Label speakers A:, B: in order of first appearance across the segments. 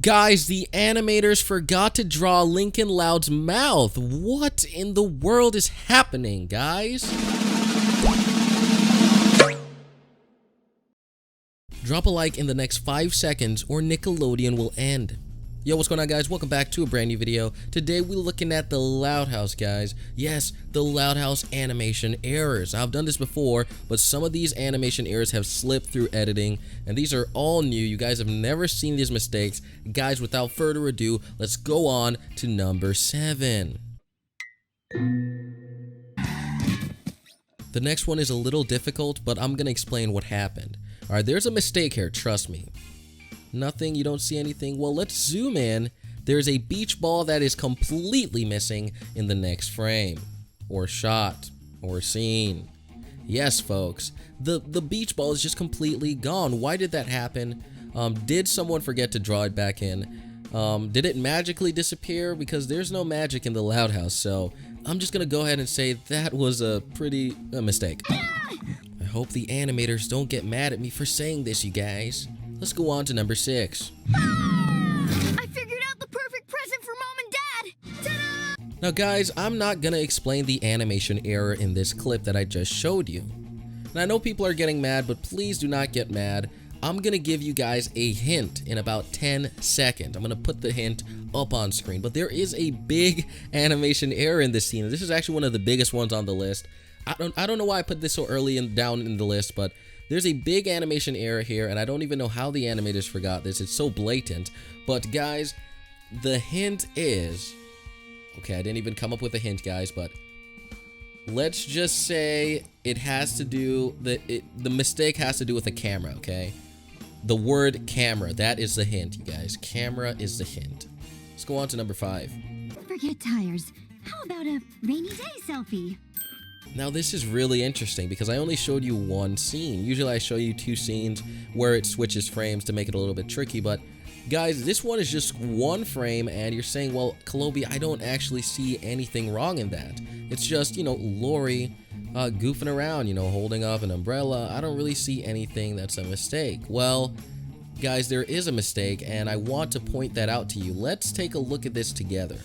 A: Guys, the animators forgot to draw Lincoln Loud's mouth. What in the world is happening, guys? Drop a like in the next 5 seconds or Nickelodeon will end. Yo, what's going on, guys? Welcome back to a brand new video. Today we're looking at the Loud House, guys. Yes, the Loud House animation errors. I've done this before, but some of these animation errors have slipped through editing, and these are all new. You guys have never seen these mistakes. Guys, without further ado, let's go on to number 7. The next one is a little difficult, but I'm gonna explain what happened. Alright, there's a mistake here, trust me. Nothing, you don't see anything. Well, let's zoom in. There's a beach ball that is completely missing in the next frame, or shot, or scene. Yes, folks, the beach ball is just completely gone. Why did that happen? Did someone forget to draw it back in? Did it magically disappear? Because there's no magic in the Loud House, so I'm just gonna go ahead and say that was a mistake. I hope the animators don't get mad at me for saying this, you guys. Let's go on to number 6.
B: I figured out the perfect present for Mom and Dad! Ta-da!
A: Now guys, I'm not gonna explain the animation error in this clip that I just showed you. And I know people are getting mad, but please do not get mad. I'm gonna give you guys a hint in about 10 seconds. I'm gonna put the hint up on screen, but there is a big animation error in this scene. This is actually one of the biggest ones on the list. I don't know why I put this so early down in the list, but there's a big animation error here, and I don't even know how the animators forgot this. It's so blatant. But guys, the hint is... Okay, I didn't even come up with a hint, guys, but let's just say it has to do... The mistake has to do with the camera, okay? The word camera, that is the hint, you guys. Camera is the hint. Let's go on to number 5.
B: Forget tires. How about a rainy day selfie?
A: Now this is really interesting because I only showed you one scene. Usually I show you 2 scenes where it switches frames to make it a little bit tricky, but guys, this one is just 1 frame and you're saying, well, Calobi, I don't actually see anything wrong in that. It's just, you know, Lori goofing around, you know, holding up an umbrella. I don't really see anything that's a mistake. Well, guys, there is a mistake and I want to point that out to you. Let's take a look at this together.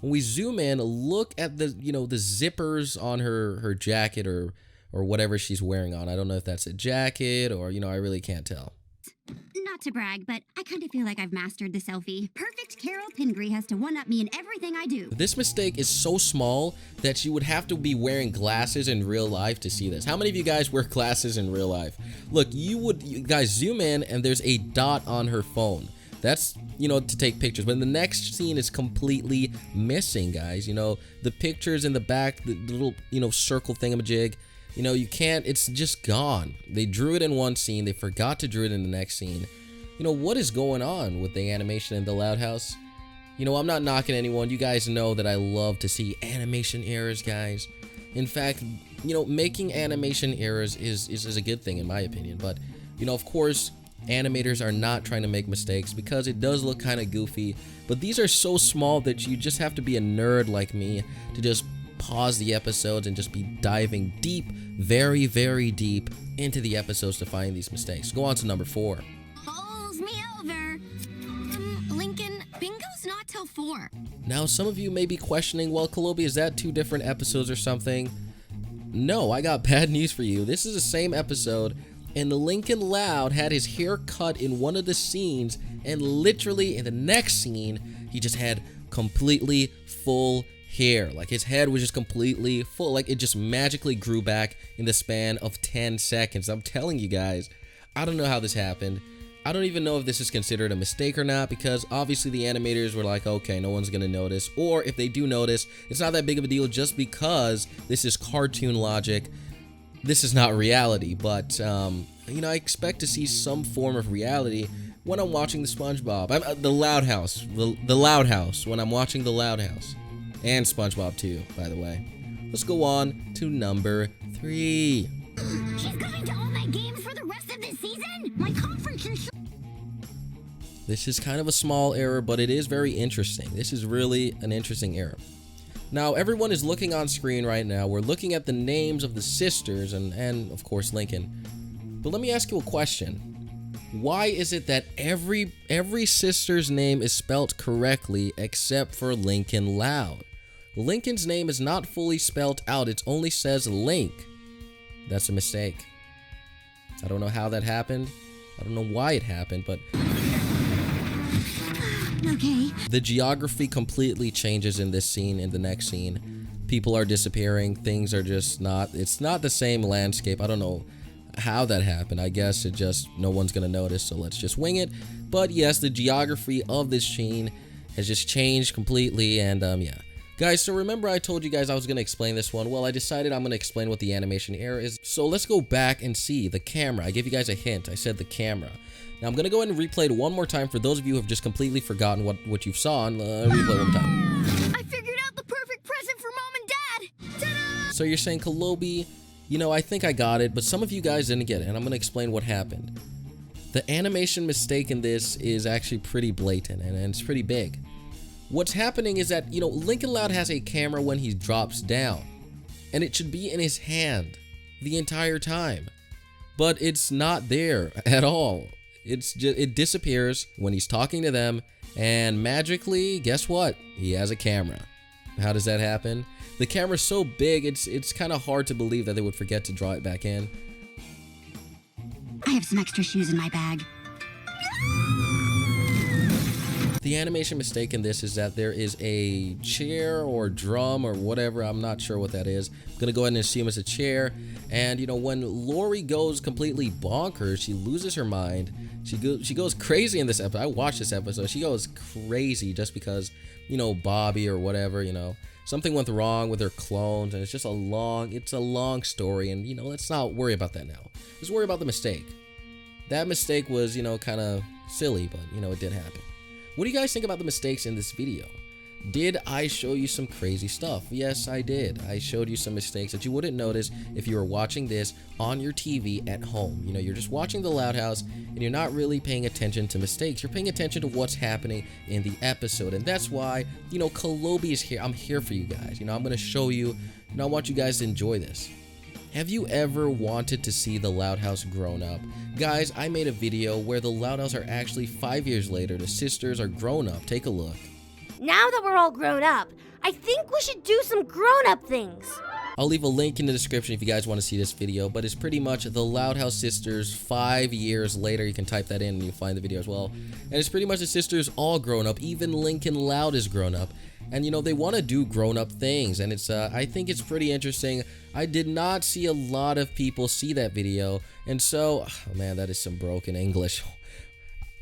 A: When we zoom in, look at the, you know, the zippers on her jacket or whatever she's wearing on. I don't know if that's a jacket or, you know, I really can't tell.
B: Not to brag, but I kind of feel like I've mastered the selfie. Perfect Carol Pingree has to one-up me in everything I do.
A: This mistake is so small that you would have to be wearing glasses in real life to see this. How many of you guys wear glasses in real life? Look, you guys zoom in and there's a dot on her phone. That's, you know, to take pictures, but the next scene is completely missing, guys. You know, the pictures in the back, the little, you know, circle thingamajig, you know, you can't, it's just gone. They drew it in one scene, they forgot to draw it in the next scene. You know, what is going on with the animation in the Loud House? You know, I'm not knocking anyone. You guys know that I love to see animation errors, guys. In fact, you know, making animation errors is a good thing in my opinion, but, you know, of course, animators are not trying to make mistakes because it does look kind of goofy, but these are so small that you just have to be a nerd like me to just pause the episodes and just be diving deep, very, very deep into the episodes to find these mistakes. Go on to number 4.
B: Bowls me over. Lincoln, bingo's not till 4.
A: Now, some of you may be questioning, well, Calobi, is that 2 different episodes or something? No, I got bad news for you. This is the same episode. And Lincoln Loud had his hair cut in one of the scenes, and literally in the next scene, he just had completely full hair. Like his head was just completely full, like it just magically grew back in the span of 10 seconds. I'm telling you guys, I don't know how this happened. I don't even know if this is considered a mistake or not, because obviously the animators were like, okay, no one's gonna notice, or if they do notice, it's not that big of a deal just because this is cartoon logic. This is not reality, but, you know, I expect to see some form of reality when I'm watching the SpongeBob. The Loud House. The Loud House. When I'm watching the Loud House. And SpongeBob, too, by the way. Let's go on to number 3.
B: She's coming to all my games for the rest of this season? My conference is...
A: This is kind of a small error, but it is very interesting. This is really an interesting error. Now, everyone is looking on screen right now. We're looking at the names of the sisters and of course, Lincoln. But let me ask you a question. Why is it that every sister's name is spelt correctly except for Lincoln Loud? Lincoln's name is not fully spelled out. It only says Link. That's a mistake. I don't know how that happened. I don't know why it happened, but
B: Okay.
A: the geography completely changes in this scene, in the next scene. People are disappearing. Things are just not, it's not the same landscape. I don't know how that happened. I guess it just, no one's gonna notice, so let's just wing it. But yes, the geography of this scene has just changed completely, and yeah. Guys, so remember I told you guys I was gonna explain this one? Well, I decided I'm gonna explain what the animation error is. So let's go back and see the camera. I gave you guys a hint. I said the camera. Now I'm gonna go ahead and replay it one more time for those of you who have just completely forgotten what you saw, and replay one more time.
B: I figured out the perfect present for Mom and Dad! Ta-da!
A: So you're saying, Calobi, you know, I think I got it, but some of you guys didn't get it, and I'm gonna explain what happened. The animation mistake in this is actually pretty blatant, and it's pretty big. What's happening is that, you know, Lincoln Loud has a camera when he drops down, and it should be in his hand the entire time, but it's not there at all. It's just, it disappears when he's talking to them, and magically, guess what? He has a camera. How does that happen? The camera's so big, it's kind of hard to believe that they would forget to draw it back in.
B: I have some extra shoes in my bag.
A: The animation mistake in this is that there is a chair or drum or whatever, I'm not sure what that is. I'm gonna go ahead and assume it's a chair. And you know, when Lori goes completely bonkers, she loses her mind. She goes crazy in this episode. I watched this episode. She goes crazy just because, you know, Bobby or whatever, you know, something went wrong with her clones, and it's just a long story. And you know, let's not worry about that now. Let's worry about the mistake. That mistake was, you know, kind of silly, but you know, it did happen. What do you guys think about the mistakes in this video? Did I show you some crazy stuff? Yes, I did. I showed you some mistakes that you wouldn't notice if you were watching this on your TV at home. You know, you're just watching the Loud House and you're not really paying attention to mistakes. You're paying attention to what's happening in the episode. And that's why, you know, Calobi is here. I'm here for you guys. You know, I'm going to show you, and I want you guys to enjoy this. Have you ever wanted to see the Loud House grown up? Guys, I made a video where the Loud House are actually 5 years later. The sisters are grown up. Take a look.
C: Now that we're all grown up, I think we should do some grown-up things.
A: I'll leave a link in the description if you guys want to see this video, but it's pretty much the Loud House sisters 5 years later. You can type that in and you'll find the video as well. And it's pretty much the sisters all grown up. Even Lincoln Loud is grown up. And you know, they want to do grown-up things, and it's I think it's pretty interesting. I did not see a lot of people see that video, and so, oh man, that is some broken English.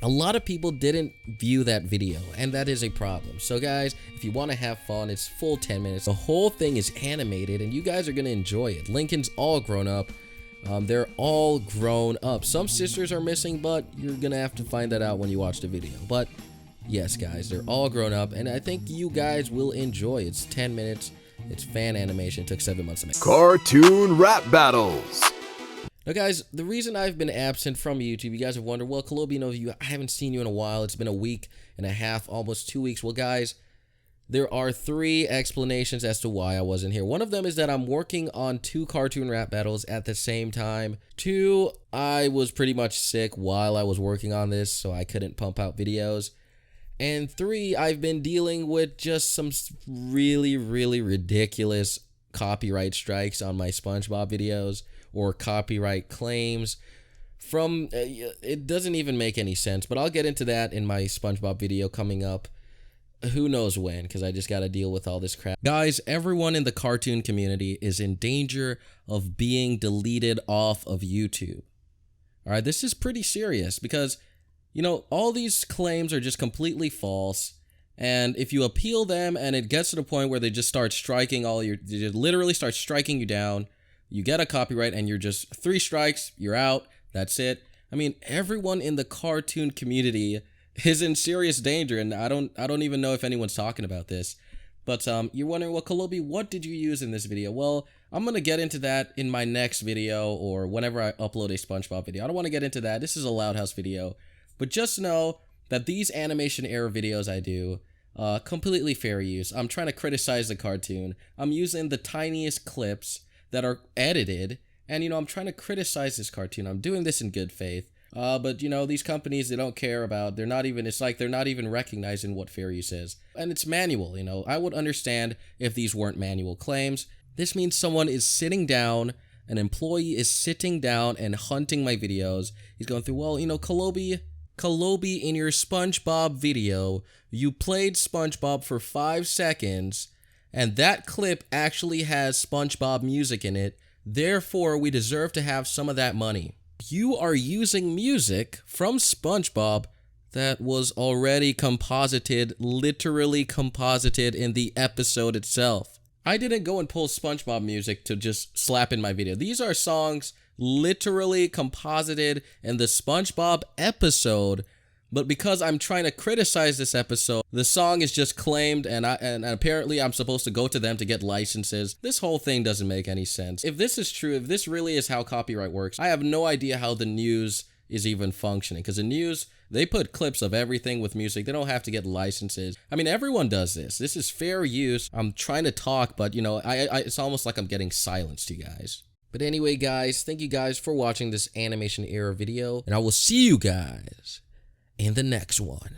A: A lot of people didn't view that video, and that is a problem. So guys, if you want to have fun, it's full 10 minutes. The whole thing is animated, and you guys are going to enjoy it. Lincoln's all grown up. They're all grown up. Some sisters are missing, but you're going to have to find that out when you watch the video. But yes, guys, they're all grown up, and I think you guys will enjoy. It's 10 minutes. It's fan animation. It took 7 months to make.
D: Cartoon rap battles.
A: Now, guys, the reason I've been absent from YouTube, you guys have wondered, well, Calobi, you know, I haven't seen you in a while. It's been a week and a half, almost 2 weeks. Well, guys, there are 3 explanations as to why I wasn't here. One of them is that I'm working on 2 cartoon rap battles at the same time. 2, I was pretty much sick while I was working on this, so I couldn't pump out videos. And 3, I've been dealing with just some really ridiculous copyright strikes on my SpongeBob videos, or copyright claims from, it doesn't even make any sense, but I'll get into that in my SpongeBob video coming up. Who knows when, because I just got to deal with all this crap. Guys, everyone in the cartoon community is in danger of being deleted off of YouTube. All right, this is pretty serious because, you know, all these claims are just completely false. And if you appeal them and it gets to the point where they just start striking they literally start striking you down, you get a copyright and you're just 3 strikes, you're out, that's it. I mean, everyone in the cartoon community is in serious danger, and I don't even know if anyone's talking about this. But you're wondering, well, Calobi, what did you use in this video? Well, I'm going to get into that in my next video or whenever I upload a SpongeBob video. I don't want to get into that. This is a Loud House video. But just know that these animation error videos I do, completely fair use. I'm trying to criticize the cartoon. I'm using the tiniest clips that are edited, and you know, I'm trying to criticize this cartoon. I'm doing this in good faith. But you know, these companies, they don't care about, they're not even, it's like they're not even recognizing what fair use is. And it's manual, you know. I would understand if these weren't manual claims. This means someone is sitting down, an employee is sitting down and hunting my videos. He's going through, well, you know, Calobi, in your SpongeBob video, you played SpongeBob for 5 seconds, and that clip actually has SpongeBob music in it. Therefore, we deserve to have some of that money. You are using music from SpongeBob that was already composited, literally composited in the episode itself. I didn't go and pull SpongeBob music to just slap in my video. These are songs literally composited in the SpongeBob episode, but because I'm trying to criticize this episode, the song is just claimed, and apparently I'm supposed to go to them to get licenses. This whole thing doesn't make any sense. If this is true, if this really is how copyright works, I have no idea how the news is even functioning, because the news, they put clips of everything with music. They don't have to get licenses. I mean, everyone does this. This is fair use. I'm trying to talk, but you know, it's almost like I'm getting silenced, you guys. But anyway, guys, thank you guys for watching this animation era video, and I will see you guys in the next one.